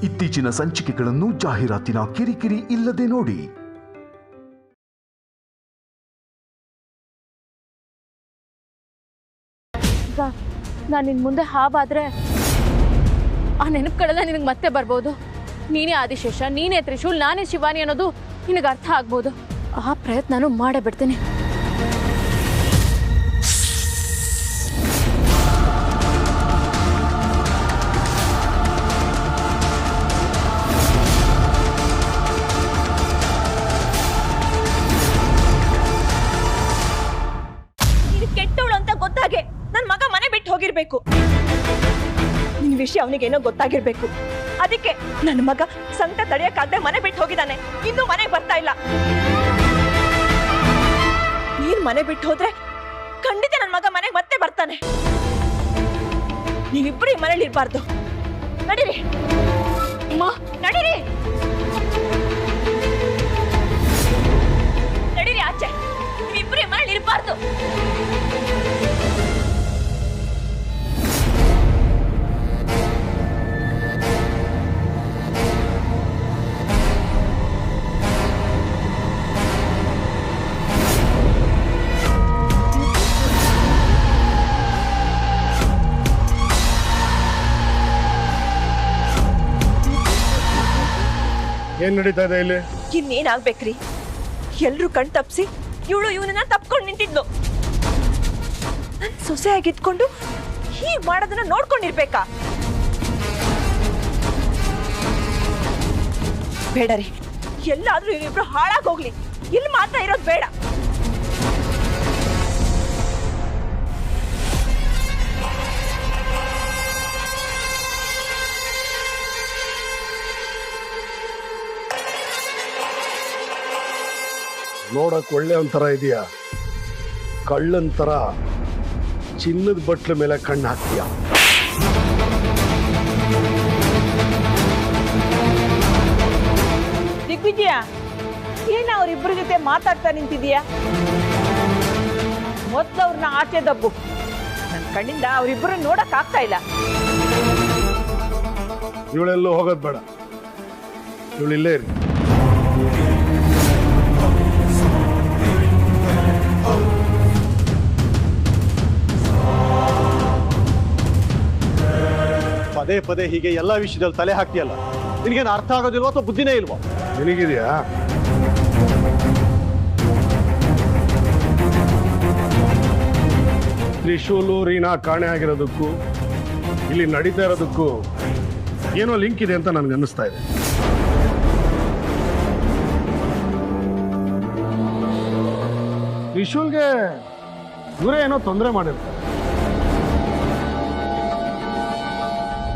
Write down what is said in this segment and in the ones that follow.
ಇತ್ತೀಚಿನ ಸಂಚಿಕೆಗಳನ್ನು ಜಾಹೀರಾತಿನ ಕಿರಿಕಿರಿ ಇಲ್ಲದೆ ನೋಡಿ. ನಾನು ನಿನ್ ಮುಂದೆ ಹಾವಾದ್ರೆ ಆ ನೆನಪುಗಳೆಲ್ಲ ನಿನಗೆ ಮತ್ತೆ ಬರ್ಬೋದು. ನೀನೇ ಆದಿಶೇಷ, ನೀನೇ ತ್ರಿಶೂಲ್, ನಾನೇ ಶಿವಾನಿ ಅನ್ನೋದು ನಿನಗೆ ಅರ್ಥ ಆಗ್ಬೋದು. ಆ ಪ್ರಯತ್ನನೂ ಮಾಡೇ ಬಿಡ್ತೀನಿ. ಕೆಟ್ಟವಳು ಅಂತ ಗೊತ್ತಾಗೆ ನನ್ನ ಮಗ ಮನೆ ಬಿಟ್ಟು ಹೋಗಿರ್ಬೇಕು. ನಿನ್ ವಿಷಯ ಅವನಿಗೇನೋ ಗೊತ್ತಾಗಿರ್ಬೇಕು. ಅದಕ್ಕೆ ನನ್ನ ಮಗ ಸಂಕಟ ತಡೆಯಕ್ಕಾಗದೆ ಮನೆ ಬಿಟ್ಟು ಹೋಗಿದ್ದಾನೆ. ಇನ್ನೂ ಮನೆಗೆ ಬರ್ತಾ ಇಲ್ಲ. ನೀನ್ ಮನೆ ಬಿಟ್ಟು ಹೋದ್ರೆ ಖಂಡಿತ ನನ್ನ ಮಗ ಮನೆಗೆ ಮತ್ತೆ ಬರ್ತಾನೆ. ನೀವಿಬ್ರು ಈ ಮನೇಲಿ ಇರ್ಬಾರ್ದು. ನಡೀರಿ ನಡೀರಿ ನಡೀರಿ ಆಚೆ. ನೀವಿಬ್ರು ಈ ಮನೇಲಿ ಇರ್ಬಾರ್ದು. ಏನ್ ನಡೀತಾ ಇದೆ ಇಲ್ಲಿ? ಇನ್ನೇನಾಗ್ಬೇಕ್ರಿ? ಎಲ್ರು ಕಣ್ ತಪ್ಸಿ ಇವಳು ಇವನನ್ನ ತಪ್ಕೊಂಡು ನಿಂತಿದ್ಲು. ನನ್ ಸೊಸೆಯಾಗಿದ್ಕೊಂಡು ಹೀಗ್ ಮಾಡೋದನ್ನ ನೋಡ್ಕೊಂಡಿರ್ಬೇಕಾ? ಬೇಡ ರೀ, ಎಲ್ಲಾದ್ರೂ ಇವ್ರಿಬ್ರು ಹಾಳಾಗೋಗ್ಲಿ. ಇಲ್ಲಿ ಮಾತ್ರ ಇರೋದು ಬೇಡ. ನೋಡಕ್ ಒಳ್ಳೆ ಒಂಥರ ಇದೆಯಾ? ಕಳ್ಳಂತರ ಚಿನ್ನದ ಬಟ್ಲ ಮೇಲೆ ಕಣ್ಣು ಹಾಕ್ತೀಯ. ದಿಗ್ವಿಜಯ, ಏನ ಅವ್ರಿಬ್ರ ಜೊತೆ ಮಾತಾಡ್ತಾ ನಿಂತಿದೀಯಾ? ಮೊದ್ಲು ಅವ್ರನ್ನ ಆಚೆ ದಬ್ಬು. ನನ್ ಕಣ್ಣಿಂದ ಅವ್ರಿಬ್ರು ನೋಡಕ್ ಆಗ್ತಾ ಇಲ್ಲ. ಇವಳೆಲ್ಲೂ ಹೋಗೋದ್ ಬೇಡ. ಇವಳಿಲ್ಲೇ ಇರಿ. ಪದೇ ಪದೇ ಹೀಗೆ ಎಲ್ಲಾ ವಿಷಯದಲ್ಲಿ ತಲೆ ಹಾಕ್ತಿಯಲ್ಲ, ನಿನಗೇನು ಅರ್ಥ ಆಗೋದಿಲ್ವೋ ಅಥವಾ ಬುದ್ಧಿನೇ ಇಲ್ವೋ? ನಿನಗಿದೆಯಾ? ತ್ರಿಶೂಲು ರೀನಾ ಕಾಣೆ ಆಗಿರೋದಕ್ಕೂ ಇಲ್ಲಿ ನಡೀತಾ ಇರೋದಕ್ಕೂ ಏನೋ ಲಿಂಕ್ ಇದೆ ಅಂತ ನನ್ಗೆ ಅನ್ನಿಸ್ತಾ ಇದೆ. ತ್ರಿಶೂಲ್ಗೆ ಇವರೇ ಏನೋ ತೊಂದರೆ ಮಾಡಿರ್ತಾರೆ.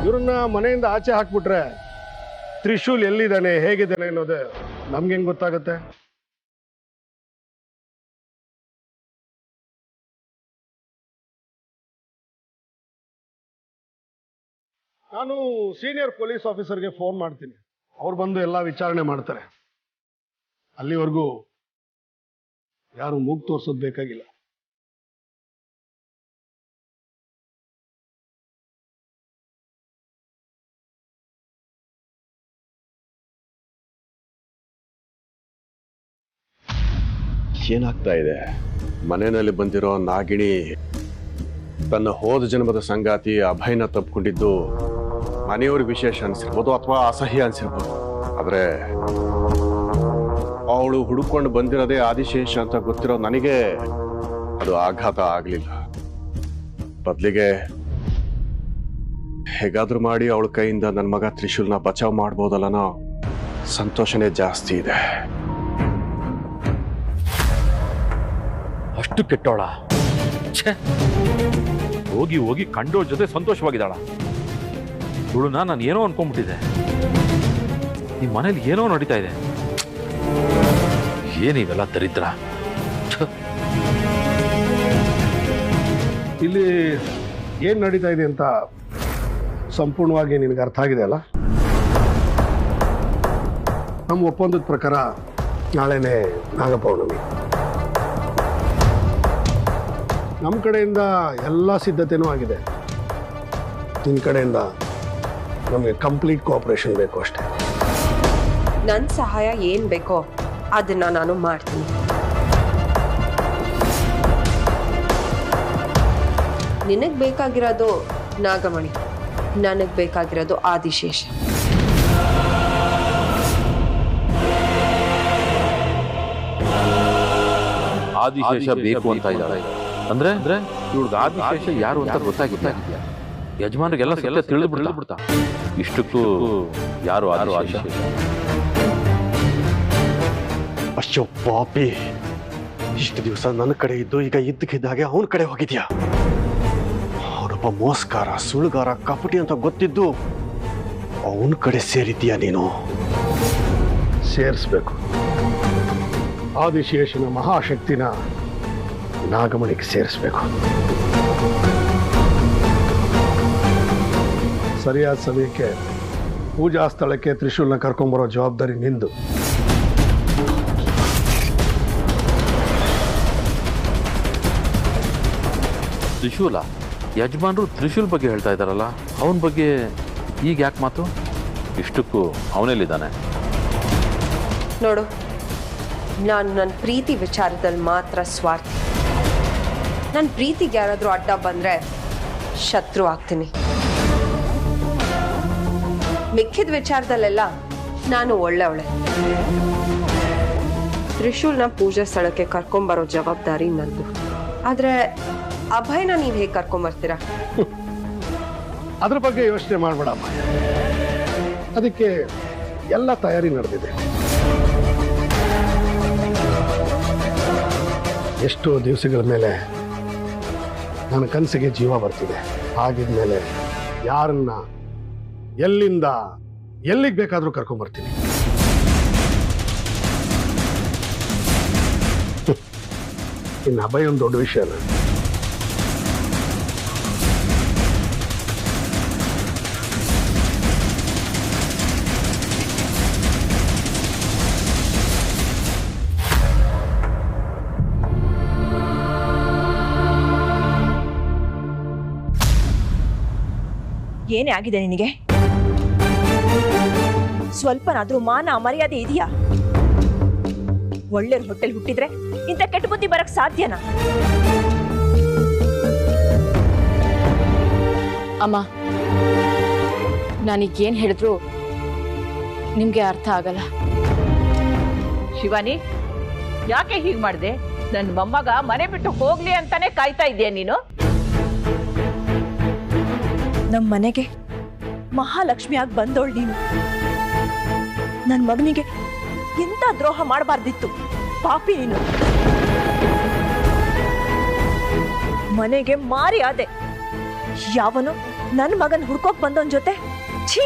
ಇವ್ರನ್ನ ಮನೆಯಿಂದ ಆಚೆ ಹಾಕ್ಬಿಟ್ರೆ ತ್ರಿಶೂಲ್ ಎಲ್ಲಿದ್ದಾನೆ, ಹೇಗಿದ್ದಾನೆ ಅನ್ನೋದೇ ನಮ್ಗೆ ಹೆಂಗ್ ಗೊತ್ತಾಗುತ್ತೆ? ನಾನು ಸೀನಿಯರ್ ಪೊಲೀಸ್ ಆಫೀಸರ್ಗೆ ಫೋನ್ ಮಾಡ್ತೀನಿ. ಅವ್ರು ಬಂದು ಎಲ್ಲ ವಿಚಾರಣೆ ಮಾಡ್ತಾರೆ. ಅಲ್ಲಿವರೆಗೂ ಯಾರು ಮೂಗು ತೋರ್ಸೋದು ಬೇಕಾಗಿಲ್ಲ. ಏನಾಗ್ತಾ ಇದೆ? ಮನೆಯಲ್ಲಿ ಬಂದಿರೋ ನಾಗಿಣಿ ತನ್ನ ಹೋದ ಜನ್ಮದ ಸಂಗಾತಿ ಅಭಯನ ತಪ್ಪಿಕೊಂಡಿದ್ದು ಮನೆಯವ್ರಿಗೆ ವಿಶೇಷ ಅನ್ಸಿರ್ಬೋದು ಅಥವಾ ಅಸಹ್ಯ ಅನ್ಸಿರ್ಬೋದು. ಆದ್ರೆ ಅವಳು ಹುಡುಕೊಂಡು ಬಂದಿರೋದೇ ಆದಿಶೇಷ ಅಂತ ಗೊತ್ತಿರೋ ನನಗೆ ಅದು ಆಘಾತ ಆಗ್ಲಿಲ್ಲ. ಬದಲಿಗೆ ಹೇಗಾದ್ರೂ ಮಾಡಿ ಅವಳ ಕೈಯಿಂದ ನನ್ನ ಮಗ ತ್ರಿಶೂಲ್ನ ಬಚಾವ್ ಮಾಡ್ಬೋದಲ್ಲನೋ ಸಂತೋಷನೇ ಜಾಸ್ತಿ ಇದೆ. ಅಷ್ಟು ಕೆಟ್ಟೋಳ? ಹೋಗಿ ಹೋಗಿ ಕಂಡೋರ್ ಜೊತೆ ಸಂತೋಷವಾಗಿದ್ದಾಳ. ಇವಳನ್ನ ನಾನು ಏನೋ ಅನ್ಕೊಂಡ್ಬಿಟ್ಟಿದ್ದೆ. ನಿಮ್ಮ ಮನೇಲಿ ಏನೋ ನಡೀತಾ ಇದೆ. ಏನಿವೆಲ್ಲ ದರಿದ್ರ? ಇಲ್ಲಿ ಏನ್ ನಡೀತಾ ಇದೆ ಅಂತ ಸಂಪೂರ್ಣವಾಗಿ ನಿನಗೆ ಅರ್ಥ ಆಗಿದೆ ಅಲ್ಲ? ನಮ್ಮ ಒಪ್ಪಂದದ ಪ್ರಕಾರ ನಾಳೆನೇ ನಾಗಪೌರ್ಣಮಿ. ನಮ್ಮ ಕಡೆಯಿಂದ ಎಲ್ಲ ಸಿದ್ಧತೆನೂ ಆಗಿದೆ. ನಿನ್ನ ಕಡೆಯಿಂದ ನಮಗೆ ಕಂಪ್ಲೀಟ್ ಕೋಆಪರೇಷನ್ ಬೇಕು ಅಷ್ಟೇ. ನನ್ನ ಸಹಾಯ ಏನು ಬೇಕೋ ಅದನ್ನು ನಾನು ಮಾಡ್ತೀನಿ. ನಿನಗೆ ಬೇಕಾಗಿರೋದು ನಾಗಮಣಿ, ನನಗೆ ಬೇಕಾಗಿರೋದು ಆದಿಶೇಷ. ಆದಿಶೇಷ ಬೇಕು ಅಂತ ಇದ್ದಾಳೆ ಅಂದ್ರೆ ಇವಳಿಗೆ ಆದಿಶೇಷ ಯಾರು ಅಂತ ಗೊತ್ತಾಗಿದ್ಯಾ? ಯಜಮಾನ್ರಿಗೆಲ್ಲ ಸತ್ಯ ತಿಳಿದು ಬಿಡ್ತಾ ಇಷ್ಟಕ್ಕೂ ಯಾರು ಆದಿಶೇಷ? ಅಶ್ಯೋ ಪಾಪಿ, ಇಷ್ಟು ದಿವಸ ನನ್ನ ಕಡೆ ಇದ್ದು ಈಗ ಇದ್ದಕ್ಕಿದ್ದಾಗೆ ಅವನ ಕಡೆ ಹೋಗಿದ್ಯಾ? ಅವನೊಬ್ಬ ಮೋಸ್ಕಾರ, ಸುಳ್ಳುಗಾರ, ಕಪಟಿ ಅಂತ ಗೊತ್ತಿದ್ದು ಅವನ ಕಡೆ ಸೇರಿದ್ದೀಯಾ ನೀನು? ಸೇರಿಸ್ಬೇಕು. ಆದಿಶೇಷನ ಮಹಾಶಕ್ತಿನ ನಾಗಮಣಿಗೆ ಸೇರಿಸ್ಬೇಕು. ಸರಿಯಾದ ಸಮಯಕ್ಕೆ ಪೂಜಾ ಸ್ಥಳಕ್ಕೆ ತ್ರಿಶೂಲ್ನ ಕರ್ಕೊಂಬರೋ ಜವಾಬ್ದಾರಿ ನಿಂದು. ತ್ರಿಶೂಲ? ಯಜಮಾನ್ರು ತ್ರಿಶೂಲ್ ಬಗ್ಗೆ ಹೇಳ್ತಾ ಇದ್ದಾರಲ್ಲ, ಅವನ ಬಗ್ಗೆ ಈಗ ಯಾಕೆ ಮಾತು? ಇಷ್ಟಕ್ಕೂ ಅವನೆಲ್ಲಿದ್ದಾನೆ? ನೋಡು, ನಾನು ನನ್ನ ಪ್ರೀತಿ ವಿಚಾರದಲ್ಲಿ ಮಾತ್ರ ಸ್ವಾರ್ಥಿ. ನನ್ನ ಪ್ರೀತಿಗೆ ಯಾರಾದರೂ ಅಡ್ಡ ಬಂದರೆ ಶತ್ರು ಆಗ್ತೀನಿ. ಮಿಕ್ಕಿದ ವಿಚಾರದಲ್ಲೆಲ್ಲ ನಾನು ಒಳ್ಳೆಯವಳೆ. ತ್ರಿಶೂಲ್ನ ಪೂಜಾ ಸ್ಥಳಕ್ಕೆ ಕರ್ಕೊಂಬರೋ ಜವಾಬ್ದಾರಿ ನಂದು. ಆದರೆ ಅಭಯನ ನೀವು ಹೇಗೆ ಕರ್ಕೊಂಬರ್ತೀರಾ? ಅದ್ರ ಬಗ್ಗೆ ಯೋಚನೆ ಮಾಡಬೇಡಮ್ಮ. ಅದಕ್ಕೆ ಎಲ್ಲ ತಯಾರಿ ನಡೆದಿದೆ. ಎಷ್ಟೋ ದಿವಸಗಳ ಮೇಲೆ ನನ್ನ ಕನಸಿಗೆ ಜೀವ ಬರ್ತಿದೆ. ಹಾಗಿದ್ಮೇಲೆ ಯಾರನ್ನ ಎಲ್ಲಿಂದ ಎಲ್ಲಿಗೆ ಬೇಕಾದರೂ ಕರ್ಕೊಂಬರ್ತೀನಿ. ಇನ್ನು ಅಭಯ ಒಂದು ದೊಡ್ಡ ವಿಷಯನ. ಏನೇ ಆಗಿದೆ ನಿನಗೆ? ಸ್ವಲ್ಪನಾದ್ರೂ ಮಾನ ಮರ್ಯಾದೆ ಇದೆಯಾ? ಒಳ್ಳೆ ಹೊಟ್ಟೆಲ್ ಹುಟ್ಟಿದ್ರೆ ಇಂಥ ಕೆಟ್ಟ ಬುದ್ಧಿ ಬರಕ್ ಸಾಧ್ಯನಾ? ಅಮ್ಮ, ನಾನೀಗೇನು ಹೇಳಿದ್ರು ನಿಮ್ಗೆ ಅರ್ಥ ಆಗಲ್ಲ. ಶಿವಾನಿ, ಯಾಕೆ ಹೀಗೆ ಮಾಡಿದೆ? ನನ್ನ ಮೊಮ್ಮಗ ಮನೆ ಬಿಟ್ಟು ಹೋಗ್ಲಿ ಅಂತಾನೆ ಕಾಯ್ತಾ ಇದೆಯಾ ನೀನು? ನಮ್ಮ ಮನೆಗೆ ಮಹಾಲಕ್ಷ್ಮಿಯಾಗಿ ಬಂದೋಳ್ ನೀನು. ನನ್ನ ಮಗನಿಗೆ ಎಂತ ದ್ರೋಹ ಮಾಡಬಾರ್ದಿತ್ತು. ಪಾಪಿ ನೀನು. ಮನೆಗೆ ಮಾರಿ ಆದೆ. ಯಾವನು ನನ್ನ ಮಗನ್ ಹುಡ್ಕೋಕ್ ಬಂದವನ್ ಜೊತೆ ಛೀ,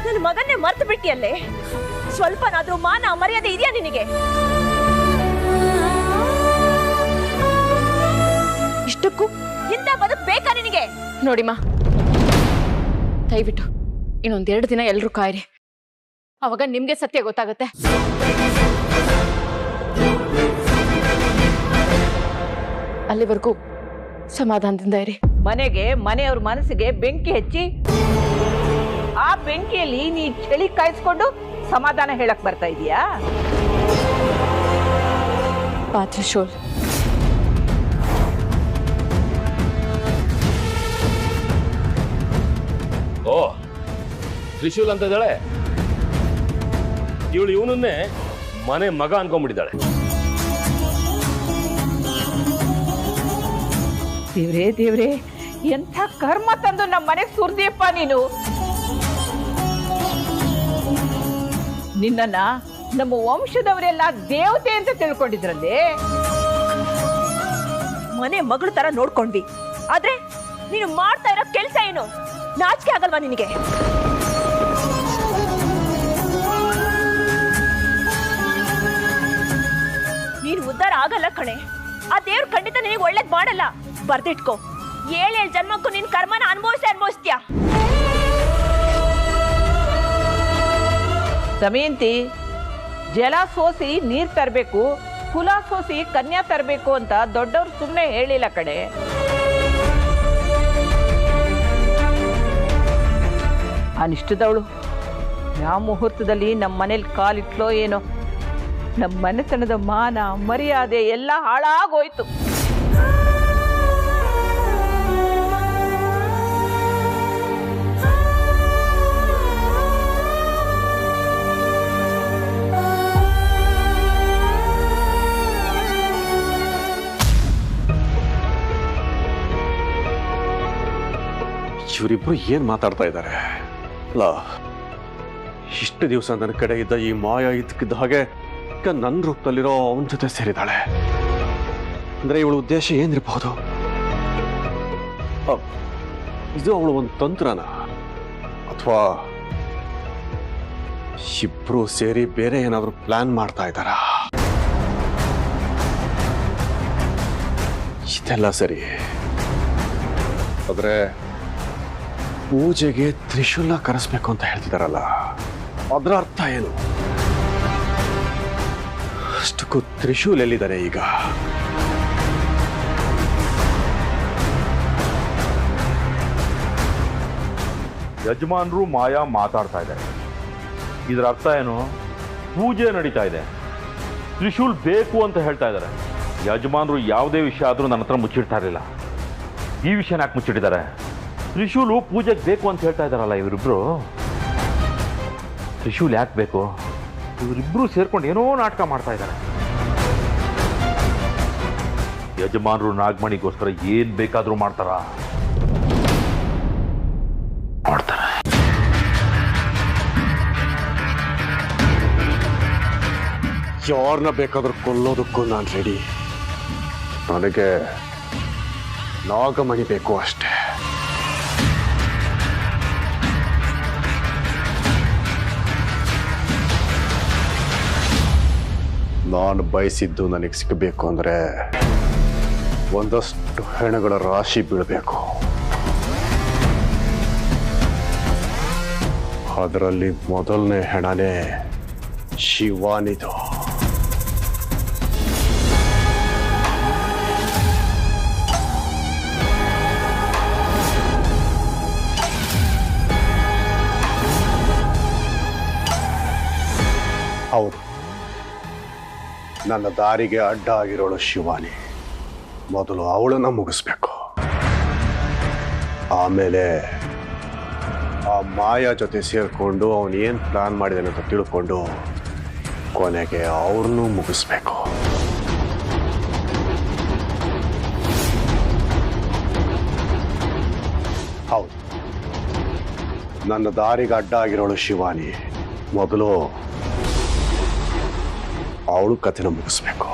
ನನ್ನ ಮಗನ್ನೇ ಮರ್ತು ಬಿಟ್ಟಿಯಲ್ಲೇ. ಸ್ವಲ್ಪನಾದ್ರೂ ಮಾನ ಮರ್ಯಾದೆ ಇದೆಯಾ ನಿನಗೆ? ಇಷ್ಟಕ್ಕೂ ಇಂಥ ಬದುಕು ಬೇಕಾ ನಿನಗೆ? ನೋಡಿಮ್ಮ, ದಯವಿಟ್ಟು ಇನ್ನೊಂದೆರಡು ದಿನ ಎಲ್ರೂ ಕಾಯಿರಿ. ಅವಾಗ ನಿಮ್ಗೆ ಸತ್ಯ ಗೊತ್ತಾಗತ್ತೆ. ಅಲ್ಲಿವರೆಗೂ ಸಮಾಧಾನದಿಂದ ಇರಿ. ಮನೆಗೆ ಮನೆಯವ್ರ ಮನಸ್ಸಿಗೆ ಬೆಂಕಿ ಹಚ್ಚಿ ಆ ಬೆಂಕಿಯಲ್ಲಿ ನೀ ಚಳಿ ಕಾಯಿಸ್ಕೊಂಡು ಸಮಾಧಾನ ಹೇಳಕ್ ಬರ್ತಾ ಇದೀಯಾ? ತ್ರಿಶೂಲ್, ಓ, ತ್ರಿಶೂಲ್ ಅಂತ ಇದ್ದಾಳೆ ಇವಳು. ಇವನನ್ನೇ ಮನೆ ಮಗ ಅನ್ಕೊಂಡ್ಬಿಟ್ಟಿದ್ದಾಳೆ. ದೇವ್ರೇ ದೇವ್ರೇ, ಎಂಥ ಕರ್ಮ ತಂದು ನಮ್ಮ ಮನೆಗೆ ಸುರ್ದಿಯಪ್ಪ ನೀನು. ನಿನ್ನನ್ನ ನಮ್ಮ ವಂಶದವರೆಲ್ಲ ದೇವತೆ ಅಂತ ತಿಳ್ಕೊಂಡಿದ್ರಲ್ಲಿ. ಮನೆ ಮಗಳ ತರ ನೋಡ್ಕೊಂಡ್ವಿ, ಆದ್ರೆ ನೀನು ಮಾಡ್ತಾ ಇರೋ ಕೆಲ್ಸ ಏನು? ನಾಚಿಕೆ ಆಗಲ್ವಾ ನಿನಗೆ? ನೀನು ಉದ್ಧಾರ ಆಗಲ್ಲ ಕಣೆ. ಆ ದೇವ್ರು ಖಂಡಿತ ನಿನಗೆ ಒಳ್ಳೇದ್ ಮಾಡಲ್ಲ. ಬರ್ದಿಟ್ಕೋ, 7 ಜನ್ಮಕ್ಕೂ ನಿನ್ ಕರ್ಮನ ಅನುಭವಿಸ್ತೀಯ. ದಮಯಂತಿ, ಜಲ ಸೋಸಿ ನೀರ್ ತರಬೇಕು, ಕುಲ ಸೋಸಿ ಕನ್ಯಾ ತರಬೇಕು ಅಂತ ದೊಡ್ಡವ್ರು ಸುಮ್ಮನೆ ಹೇಳಿಲ್ಲ ಕಡೆ. ಅನಿಷ್ಟದವಳು ಯಾವ ಮುಹೂರ್ತದಲ್ಲಿ ನಮ್ಮ ಮನೇಲಿ ಕಾಲಿಟ್ಲೋ ಏನೋ, ನಮ್ಮ ಮನೆತನದ ಮಾನ ಮರ್ಯಾದೆ ಎಲ್ಲ ಹಾಳಾಗೋಯ್ತು. ಇವರಿಬ್ರು ಏನ್ ಮಾತಾಡ್ತಾ ಇದ್ದಾರೆ? ಅಲ್ಲ, ಇಷ್ಟು ದಿವಸ ನನ್ನ ಕಡೆ ಇದ್ದ ಈ ಮಾಯ ಇದ್ದಕ್ಕಿದ್ದ ಹಾಗೆ ಈಗ ನನ್ನ ರೂಪದಲ್ಲಿರೋ ಅವನ ಜೊತೆ ಸೇರಿದಾಳೆ. ಅಂದ್ರೆ ಇವಳ ಉದ್ದೇಶ ಏನಿರಬಹುದು? ಇದು ಅವಳು ಒಂದು ತಂತ್ರನ, ಅಥವಾ ಇಬ್ರು ಸೇರಿ ಬೇರೆ ಏನಾದ್ರು ಪ್ಲಾನ್ ಮಾಡ್ತಾ ಇದ್ದಾರಾ? ಇದೆಲ್ಲ ಸರಿ, ಆದ್ರೆ ಪೂಜೆಗೆ ತ್ರಿಶೂಲ ಕರೆಸ್ಬೇಕು ಅಂತ ಹೇಳ್ತಿದಾರಲ್ಲ, ಅದರ ಅರ್ಥ ಏನು? ಅಷ್ಟಕ್ಕೂ ತ್ರಿಶೂಲ್ ಎಲ್ಲಿದ್ದಾರೆ ಈಗ? ಯಜಮಾನರು ಮಾಯಾ ಮಾತಾಡ್ತಾ ಇದ್ದಾರೆ. ಇದರ ಅರ್ಥ ಏನು? ಪೂಜೆ ನಡೀತಾ ಇದೆ, ತ್ರಿಶೂಲ್ ಬೇಕು ಅಂತ ಹೇಳ್ತಾ ಇದ್ದಾರೆ. ಯಜಮಾನರು ಯಾವುದೇ ವಿಷಯ ಆದರೂ ನನ್ನ ಹತ್ರ ಮುಚ್ಚಿಡ್ತಾ ಇರಲಿಲ್ಲ. ಈ ವಿಷಯನ ಯಾಕೆ ಮುಚ್ಚಿಟ್ಟಿದ್ದಾರೆ? ತ್ರಿಶೂಲು ಪೂಜೆಗೆ ಬೇಕು ಅಂತ ಹೇಳ್ತಾ ಇದ್ದಾರಲ್ಲ ಇವರಿಬ್ರು. ತ್ರಿಶೂಲ್ ಯಾಕೆ ಬೇಕು? ಇವರಿಬ್ರು ಸೇರ್ಕೊಂಡು ಏನೋ ನಾಟಕ ಮಾಡ್ತಾ ಇದ್ದಾರೆ. ಯಜಮಾನರು ನಾಗಮಣಿಗೋಸ್ಕರ ಏನ್ ಬೇಕಾದ್ರೂ ಮಾಡ್ತಾರ. ಯಾರನ್ನ ಬೇಕಾದ್ರೂ ಕೊಲ್ಲೋದಕ್ಕೂ ನಾನು ರೆಡಿ. ನನಗೆ ನಾಗಮಣಿ ಬೇಕು ಅಷ್ಟೇ. ನಾನು ಬಯಸಿದ್ದು ನನಗೆ ಸಿಗಬೇಕು ಅಂದ್ರೆ ಒಂದಷ್ಟು ಹೆಣಗಳ ರಾಶಿ ಬೀಳಬೇಕು. ಅದರಲ್ಲಿ ಮೊದಲನೇ ಹೆಣನೇ ಶಿವಾನಿದು. ಹೌದು, ನನ್ನ ದಾರಿಗೆ ಅಡ್ಡ ಆಗಿರೋಳು ಶಿವಾನಿ. ಮೊದಲು ಅವಳನ್ನ ಮುಗಿಸ್ಬೇಕು, ಆಮೇಲೆ ಆ ಮಾಯಾ ಜೊತೆ ಸೇರಿಕೊಂಡು ಅವನು ಏನು ಪ್ಲಾನ್ ಮಾಡಿದಾನೆ ಅಂತ ತಿಳ್ಕೊಂಡು ಕೊನೆಗೆ ಅವ್ರನ್ನೂ ಮುಗಿಸ್ಬೇಕು. ಹೌದು, ನನ್ನ ದಾರಿಗೆ ಅಡ್ಡ ಆಗಿರೋಳು ಶಿವಾನಿ. ಮೊದಲು ಅವಳು ಕಥೆನ ಮುಗಿಸ್ಬೇಕು.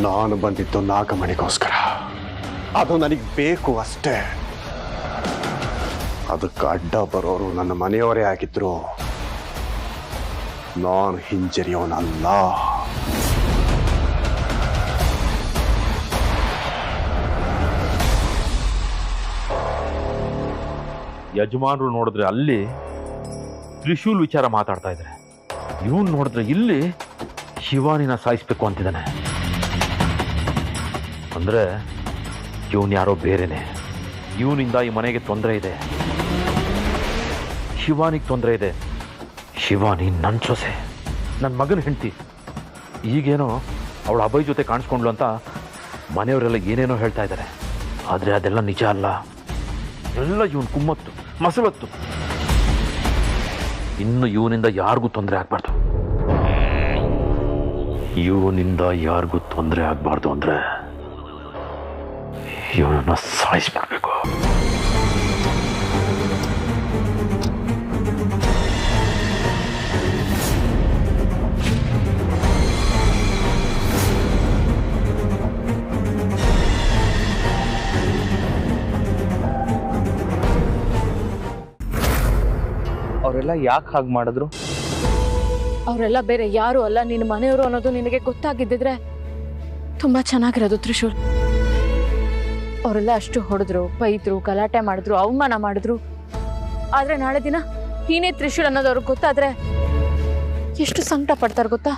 ನಾನು ಬಂದಿದ್ದು ನಾಗಮಣಿಗೋಸ್ಕರ. ಅದು ನನಗೆ ಬೇಕು ಅಷ್ಟೇ. ಅದಕ್ಕೆ ಅಡ್ಡ ಬರೋರು ನನ್ನ ಮನೆಯವರೇ ಆಗಿದ್ರು ನಾನು ಹಿಂಜರಿಯೋನಲ್ಲ. ಯಜಮಾನರು ನೋಡಿದ್ರೆ ಅಲ್ಲಿ ತ್ರಿಶೂಲ್ ವಿಚಾರ ಮಾತಾಡ್ತಾ ಇದ್ದಾರೆ, ಇವನ್ ನೋಡಿದ್ರೆ ಇಲ್ಲಿ ಶಿವಾನಿನ ಸಾಯಿಸ್ಬೇಕು ಅಂತಿದ್ದಾನೆ. ಅಂದ್ರೆ ಇವನ್ ಯಾರೋ ಬೇರೆನೆ. ಇವನಿಂದ ಈ ಮನೆಗೆ ತೊಂದರೆ ಇದೆ, ಶಿವಾನಿಗೆ ತೊಂದರೆ ಇದೆ. ಶಿವಾನಿ ನನ್ನ ಸೊಸೆ, ನನ್ನ ಮಗನ ಹೆಂಡತಿ. ಈಗೇನೋ ಅವಳ ಅಭಯ್ ಜೊತೆ ಕಾಣಿಸ್ಕೊಂಡ್ಲು ಅಂತ ಮನೆಯವರೆಲ್ಲ ಏನೇನೋ ಹೇಳ್ತಾ ಇದ್ದಾರೆ. ಆದರೆ ಅದೆಲ್ಲ ನಿಜ ಅಲ್ಲ. ಎಲ್ಲ ಇವನ್ ಕುಮ್ಮತ್ತು, ಮಸವತ್ತು. ಇನ್ನು ಇವನಿಂದ ಯಾರಿಗೂ ತೊಂದರೆ ಆಗ್ಬಾರ್ದು. ಇವನಿಂದ ಯಾರಿಗೂ ತೊಂದರೆ ಆಗ್ಬಾರ್ದು ಅಂದ್ರೆ ಇವನನ್ನ ಸಾಯಿಸ್ಬಿಡ್ಬೇಕು. ಅವರೆಲ್ಲ ಯಾಕೆ ಹಾಗೆ ಮಾಡಿದ್ರು? ಅವರೆಲ್ಲ ಬೇರೆ ಯಾರು ಅಲ್ಲ, ನಿನ್ನ ಮನೆಯವರು ಅನ್ನೋದು ನಿನಗೆ ಗೊತ್ತಾಗಿದ್ದಿದ್ರೆ ತುಂಬಾ ಚೆನ್ನಾಗಿರೋದು ತ್ರಿಶೂಲ್. ಅವರೆಲ್ಲ ಅಷ್ಟು ಹೊಡೆದ್ರು, ಬೈದ್ರು, ಗಲಾಟೆ ಮಾಡಿದ್ರು, ಅವಮಾನ ಮಾಡಿದ್ರು. ಆದ್ರೆ ನಾಳೆ ದಿನ ನೀನೇ ತ್ರಿಶೂಲ್ ಅನ್ನೋದು ಅವ್ರಿಗೆ ಗೊತ್ತಾದ್ರೆ ಎಷ್ಟು ಸಂಕಟ ಪಡ್ತಾರೆ ಗೊತ್ತಾ?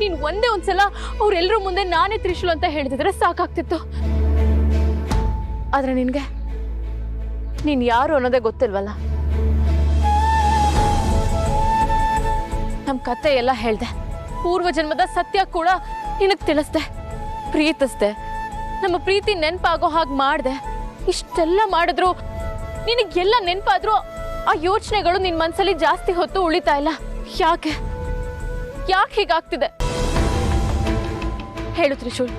ನೀನ್ ಒಂದೇ ಒಂದ್ಸಲ ಅವ್ರೆಲ್ಲರೂ ಮುಂದೆ ನಾನೇ ತ್ರಿಶೂಲ್ ಅಂತ ಹೇಳ್ತಿದ್ರೆ ಸಾಕಾಗ್ತಿತ್ತು. ಆದ್ರೆ ನಿನಗೆ ನೀನು ಯಾರು ಅನ್ನೋದೇ ಗೊತ್ತಿಲ್ವಲ್ಲ. ನಮ್ಮ ಕತೆ ಎಲ್ಲ ಹೇಳ್ದೆ, ಪೂರ್ವ ಜನ್ಮದ ಸತ್ಯ ಕೂಡ ನಿನಗೆ ತಿಳಿಸ್ದೆ, ಪ್ರೀತಿಸ್ದೆ, ನಮ್ಮ ಪ್ರೀತಿ ನೆನಪಾಗೋ ಹಾಗೆ ಮಾಡಿದೆ. ಇಷ್ಟೆಲ್ಲ ಮಾಡಿದ್ರು ನಿನಗೆಲ್ಲ ನೆನಪಾದ್ರೂ ಆ ಯೋಚನೆಗಳು ನಿನ್ನ ಮನಸ್ಸಲ್ಲಿ ಜಾಸ್ತಿ ಹೊತ್ತು ಉಳಿತಾ ಇಲ್ಲ. ಯಾಕೆ ಯಾಕೆ ಹೀಗಾಗ್ತಿದೆ ಹೇಳು ತ್ರಿಶೂಲ್.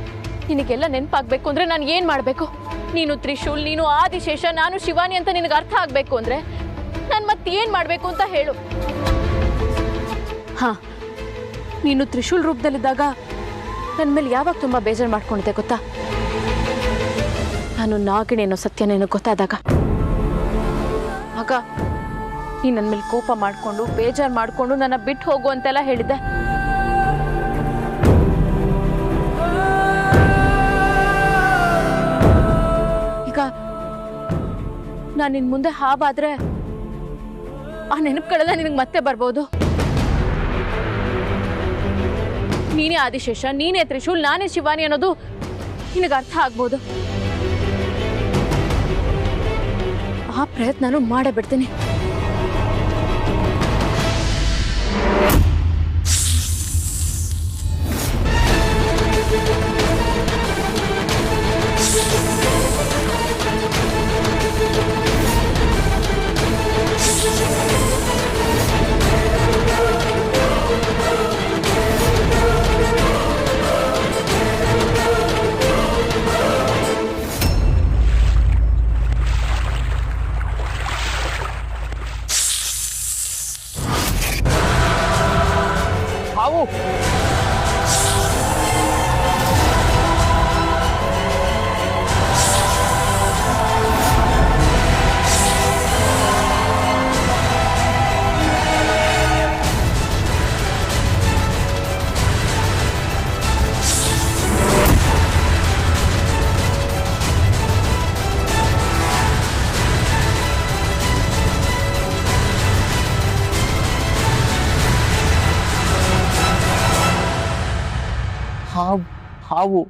ನಿನಗೆಲ್ಲ ನೆನಪಾಗಬೇಕು ಅಂದ್ರೆ ನಾನು ಏನು ಮಾಡಬೇಕು? ನೀನು ತ್ರಿಶೂಲ್, ನೀನು ಆದಿಶೇಷ, ನಾನು ಶಿವಾನಿ ಅಂತ ನಿನಗೆ ಅರ್ಥ ಆಗಬೇಕು ಅಂದ್ರೆ ನಾನು ಮತ್ತೇನು ಮಾಡಬೇಕು ಅಂತ ಹೇಳು. ಹಾ, ನೀನು ತ್ರಿಶೂಲ್ ರೂಪದಲ್ಲಿದ್ದಾಗ ನನ್ನ ಮೇಲೆ ಯಾವಾಗ ತುಂಬ ಬೇಜಾರು ಮಾಡ್ಕೊಂಡಿದ್ದೆ ಗೊತ್ತಾ? ನಾನು ನಾಗಿಣಿ ಅನ್ನೋ ಸತ್ಯ ನಿನಗೆ ಗೊತ್ತಾದಾಗ. ಆಗ ನೀನು ನನ್ನ ಮೇಲೆ ಕೋಪ ಮಾಡಿಕೊಂಡು ಬೇಜಾರು ಮಾಡಿಕೊಂಡು ನನ್ನ ಬಿಟ್ಟು ಹೋಗು ಅಂತೆಲ್ಲ ಹೇಳಿದ್ದೆ. ಈಗ ನಾನು ನಿನ್ನ ಮುಂದೆ ಹಾವಾದ್ರೆ ಆ ನೆನಪುಗಳೆಲ್ಲ ನಿನಗೆ ಮತ್ತೆ ಬರ್ಬೋದು. ನೀನೇ ಆದಿಶೇಷ, ನೀನೇ ತ್ರಿಶೂಲ್, ನಾನೇ ಶಿವಾನಿ ಅನ್ನೋದು ನಿನಗೆ ಅರ್ಥ ಆಗ್ಬೋದು. ಆ ಪ್ರಯತ್ನನೂ ಮಾಡೇ ಬಿಡ್ತೀನಿ. ಹಾವು.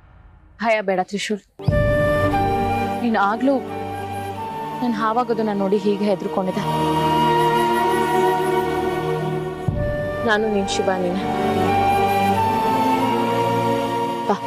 ಭಯ ಬೇಡ ತ್ರಿಶೂಲ್. ನೀನು ಆಗ್ಲೂ ನಾನು ಹಾವಾಗೋದನ್ನ ನೋಡಿ ಹೀಗೆ ಹೆದರ್ಕೊಂಡಿದ್ದೆ. ನಾನು ನೀನು ಶಿವಾನಿನೇ. ಬಾ.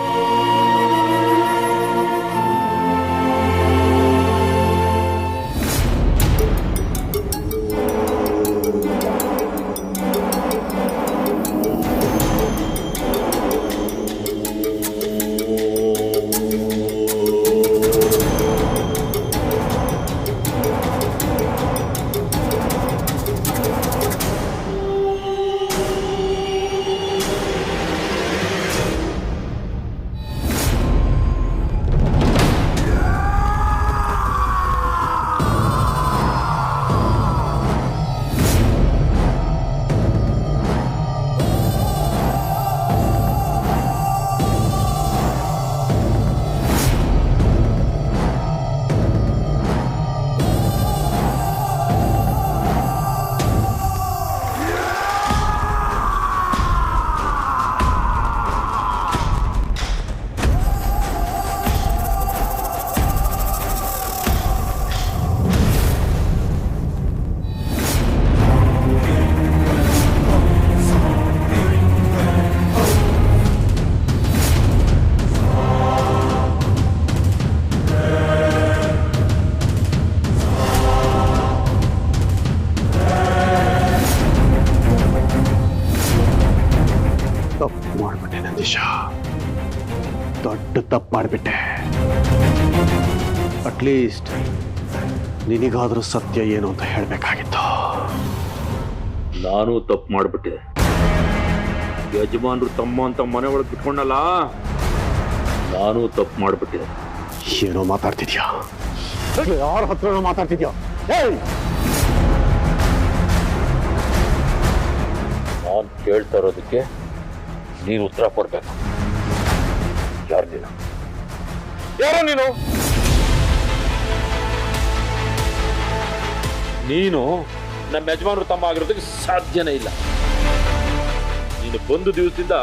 ದೊಡ್ಡ ತಪ್ಪು ಮಾಡಿಬಿಟ್ಟೆ. ಅಟ್ಲೀಸ್ಟ್ ನಿನಗಾದ್ರೂ ಸತ್ಯ ಏನು ಅಂತ ಹೇಳಬೇಕಾಗಿತ್ತು. ನಾನು ತಪ್ಪು ಮಾಡಿಬಿಟ್ಟೆ. ಯಜಮಾನ್ರು ತಮ್ಮ ಅಂತ ಮನೆ ಒಳಗೆ ಬಿಟ್ಕೊಂಡಲ್ಲ, ನಾನು ತಪ್ಪು ಮಾಡಿಬಿಟ್ಟೆ. ಏನೋ ಮಾತಾಡ್ತಿದ್ಯಾ? ಯಾರ ಹತ್ರ ಮಾತಾಡ್ತಿದ್ಯಾ? ನಾನು ಕೇಳ್ತಾ ಇರೋದಕ್ಕೆ ನೀನು ಉತ್ತರ ಕೊಡ್ಬೇಕು. ಯಾರು ನೀನು? ಯಾರೋ ನೀನು? ನೀನು ನಮ್ಮ ಯಜಮಾನರು ತಮ್ಮ ಆಗಿರೋದಕ್ಕೆ ಸಾಧ್ಯನೇ ಇಲ್ಲ. ನೀನು ಬಂದು ದಿವಸದಿಂದ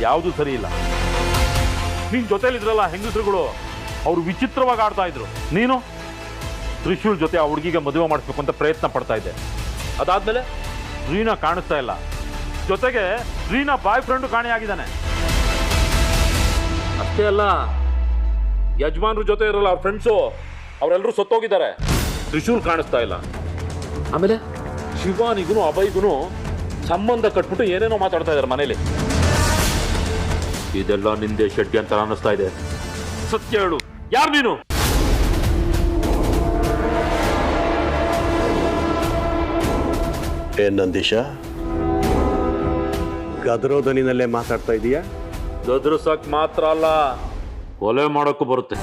ಯಾವುದು ಸರಿ ಇಲ್ಲ. ನಿನ್ ಜೊತೆಲಿದ್ರಲ್ಲ ಹೆಂಗಸರುಗಳು, ಅವರು ವಿಚಿತ್ರವಾಗಿ ಆಡ್ತಾ ಇದ್ರು. ನೀನು ತ್ರಿಶೂಲ್ ಜೊತೆ ಆ ಹುಡುಗಿಗೆ ಮದುವೆ ಮಾಡಿಸ್ಬೇಕು ಅಂತ ಪ್ರಯತ್ನ ಪಡ್ತಾ ಇದ್ದೆ. ಅದಾದ್ಮೇಲೆ ರೀನಾ ಕಾಣಿಸ್ತಾ ಇಲ್ಲ, ಜೊತೆಗೆ ರೀನಾ ಬಾಯ್ ಫ್ರೆಂಡು ಕಾಣೆಯಾಗಿದ್ದಾನೆ. ಅಷ್ಟೇ ಅಲ್ಲ, ಯಜಮಾನ್ರ ಜೊತೆ ಇರಲ್ಲ ಅವ್ರ ಫ್ರೆಂಡ್ಸು, ಅವರೆಲ್ಲರೂ ಸತ್ತೋಗಿದ್ದಾರೆ. ತ್ರಿಶೂಲ್ ಕಾಣಿಸ್ತಾ ಇಲ್ಲ. ಆಮೇಲೆ ಶಿವಾನಿಗೂ ಅಭಯ್ಗೂ ಸಂಬಂಧ ಕಟ್ಬಿಟ್ಟು ಏನೇನೋ ಮಾತಾಡ್ತಾ ಇದ್ದಾರೆ ಮನೇಲಿ. ಇದೆಲ್ಲ ನಿಂದೆ ಶೆಟ್ಟಿ ಅಂತ ಅನ್ನಿಸ್ತಾ ಇದೆ. ಸತ್ಯ ಹೇಳು, ಯಾರು ನೀನು? ಏನ್ ನಂದೀಶ, ಗದರೋ ದನಿನಲ್ಲೇ ಮಾತಾಡ್ತಾ ಇದೀಯಾ? ಗದರ್ಸಕ್ ಮಾತ್ರ ಅಲ್ಲ, ಕೊಲೆ ಮಾಡೋಕ್ಕೂ ಬರುತ್ತೆ.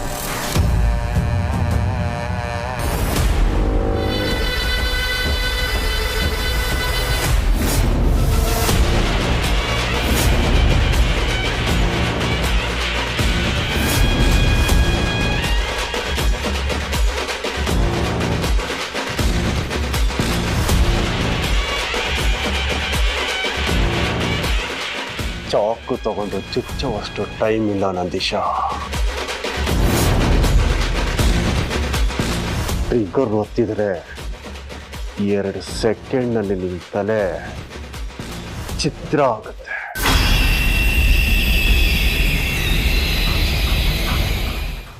ಚಾಕು ತಗೊಂಡು ಚುಚ್ಚುವಷ್ಟು ಟೈಮ್ ಇಲ್ಲ ನಂದೀಶ. ಟ್ರಿಗರ್ ಒತ್ತಿದ್ರೆ 2 ಸೆಕೆಂಡ್ನಲ್ಲಿ ನಿನ್ನ ತಲೆ ಚಿತ್ರ ಆಗುತ್ತೆ.